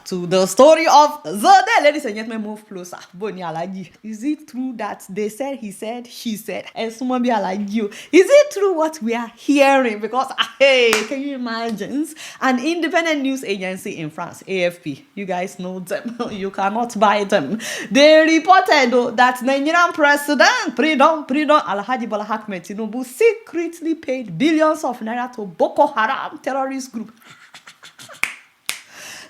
To the story of the day, ladies and gentlemen, move closer. Boni Alaji. Is it true that they said, he said, she said, and someone be Alaji? Is it true what we are hearing? Because, hey, can you imagine? An independent news agency in France, AFP, you guys know them, you cannot buy them. They reported that Nigerian President, President Alhaji Bola Ahmed Tinubu secretly paid billions of naira to Boko Haram terrorist group.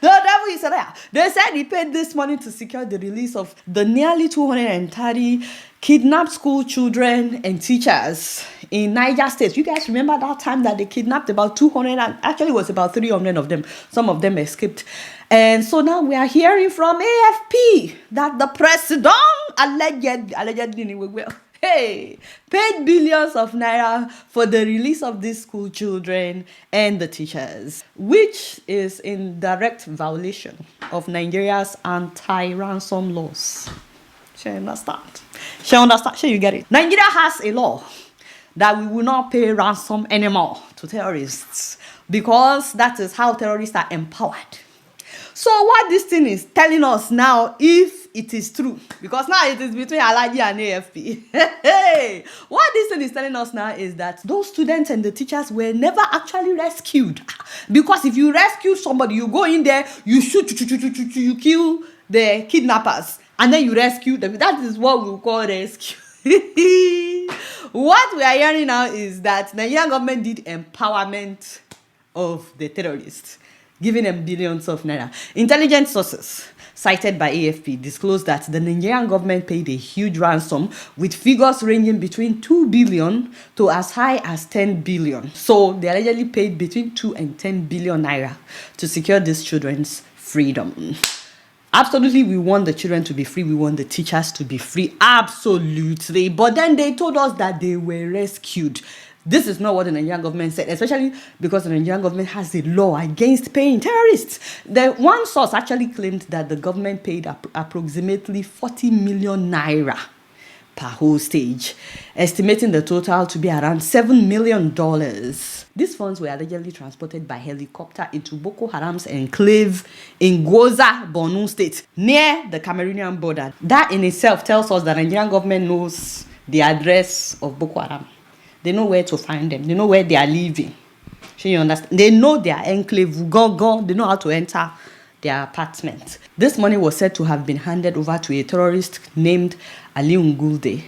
The devil is there. They said he paid this money to secure the release of the nearly 230 kidnapped school children and teachers in Naija State. You guys remember that time that they kidnapped about 200, and actually it was about 300 of them. Some of them escaped. And so now we are hearing from AFP that the president allegedly paid billions of naira for the release of these school children and the teachers, which is in direct violation of Nigeria's anti-ransom laws. She understand? She you get it? Nigeria has a law that we will not pay ransom anymore to terrorists because that is how terrorists are empowered. So what this thing is telling us now, if it is true, because now it is between Alaji and AFP. What this thing is telling us now is that those students and the teachers were never actually rescued. Because if you rescue somebody, you go in there, you shoot, you kill the kidnappers, and then you rescue them. That is what we call rescue. What we are hearing now is that the Nigerian government did empowerment of the terrorists, giving them billions of naira. Intelligence sources cited by AFP disclosed that the Nigerian government paid a huge ransom with figures ranging between 2 billion to as high as 10 billion. So they allegedly paid between 2 and 10 billion naira to secure these children's freedom. Absolutely, we want the children to be free. We want the teachers to be free. Absolutely. But then they told us that they were rescued. This is not what the Nigerian government said, especially because the Nigerian government has a law against paying terrorists. The one source actually claimed that the government paid approximately 40 million naira per hostage, estimating the total to be around $7 million. These funds were allegedly transported by helicopter into Boko Haram's enclave in Goza, Borno State, near the Cameroonian border. That in itself tells us that the Nigerian government knows the address of Boko Haram. They know where to find them. They know where they are living. You understand? They know their enclave. Go. They know how to enter their apartment. This money was said to have been handed over to a terrorist named Ali Ngulde,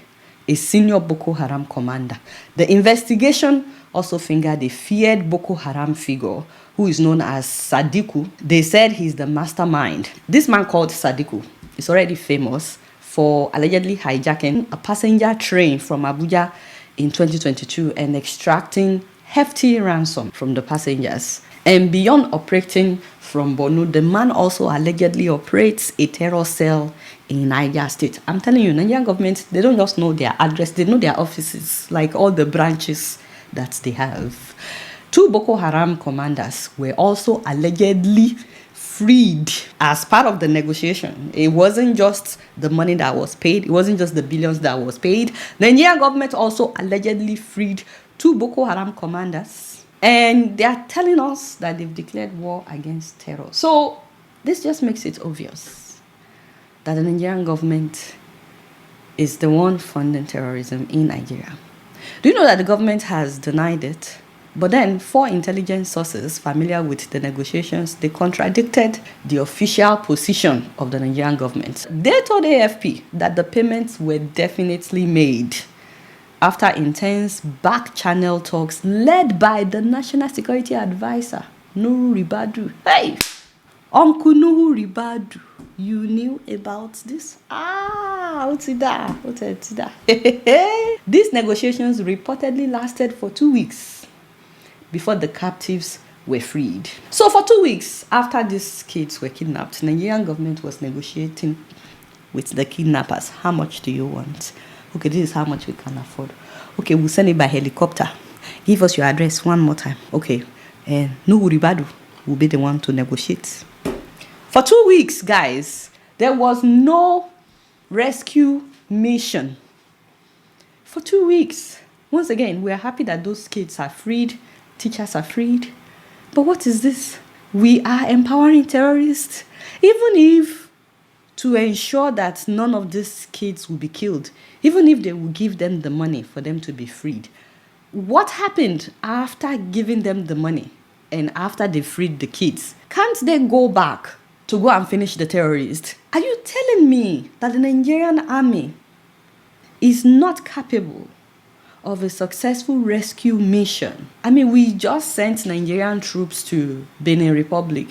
a senior Boko Haram commander. The investigation also fingered a feared Boko Haram figure who is known as Sadiku. They said he's the mastermind. This man called Sadiku is already famous for allegedly hijacking a passenger train from Abuja in 2022 and extracting hefty ransom from the passengers. And beyond operating from Borno, the man also allegedly operates a terror cell in Naija State. I'm telling you, Nigerian government, they don't just know their address, they know their offices, like all the branches that they have. 2 Boko Haram commanders were also allegedly freed as part of the negotiation. It wasn't just the money that was paid. It wasn't just the billions that was paid. The Nigerian government also allegedly freed 2 Boko Haram commanders. And they are telling us that they've declared war against terror. So this just makes it obvious that the Nigerian government is the one funding terrorism in Nigeria. Do you know that the government has denied it? But then 4 intelligence sources familiar with the negotiations, they contradicted the official position of the Nigerian government. They told AFP that the payments were definitely made after intense back-channel talks led by the National Security Advisor, Nuhu Ribadu. Hey! Uncle Nuhu Ribadu, you knew about this? What's that? These negotiations reportedly lasted for 2 weeks before the captives were freed. So for 2 weeks after these kids were kidnapped, the Nigerian government was negotiating with the kidnappers. How much do you want? Okay, this is how much we can afford. Okay, we'll send it by helicopter. Give us your address one more time. Okay, and Nuhu Ribadu will be the one to negotiate. For 2 weeks, guys, there was no rescue mission. For 2 weeks. Once again, we are happy that those kids are freed. Teachers are freed. But what is this? we are empowering terrorists, even if to ensure that none of these kids will be killed, even if they will give them the money for them to be freed. What happened after giving them the money and after they freed the kids? Can't they go back to go and finish the terrorists? Are you telling me that the Nigerian army is not capable of a successful rescue mission? I mean, we just sent Nigerian troops to Benin Republic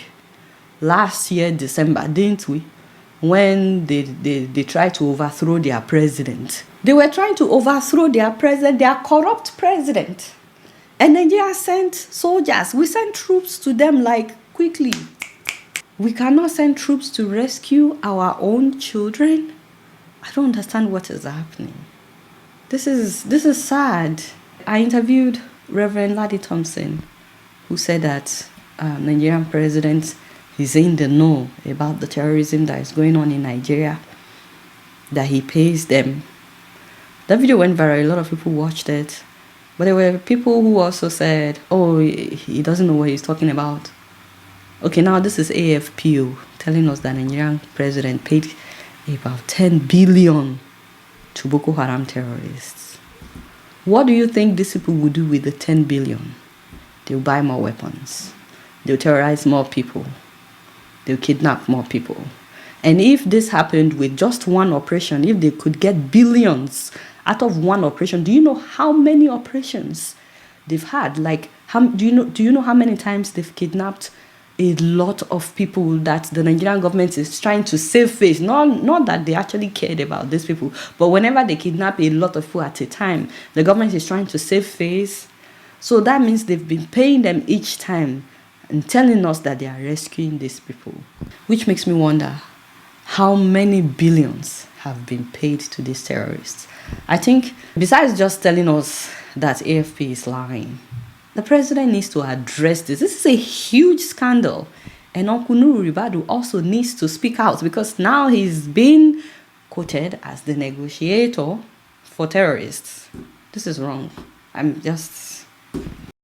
last year, December, didn't we? When they tried to overthrow their president. They were trying to overthrow their president, their corrupt president. And Nigeria sent soldiers. We sent troops to them like quickly. We cannot send troops to rescue our own children. I don't understand what is happening. This is sad. I interviewed Reverend Ladi Thompson, who said that Nigerian president is in the know about the terrorism that is going on in Nigeria, that he pays them. That video went viral. A lot of people watched it. But there were people who also said, oh, he doesn't know what he's talking about. Okay, now this is AFPO telling us that Nigerian president paid about 10 billion to Boko Haram terrorists. What do you think these people will do with the 10 billion? They'll buy more weapons. They'll terrorize more people. They'll kidnap more people. And if this happened with just one operation, if they could get billions out of one operation, do you know how many operations they've had? Like, do you know how many times they've kidnapped a lot of people that the Nigerian government is trying to save face? Not that they actually cared about these people, but whenever they kidnap a lot of people at a time, the government is trying to save face. So that means they've been paying them each time and telling us that they are rescuing these people, which makes me wonder how many billions have been paid to these terrorists. I think besides just telling us that AFP is lying, the president needs to address this. This is a huge scandal. And Uncle Nuru Ribadu also needs to speak out, because now he's been quoted as the negotiator for terrorists. This is wrong. I'm just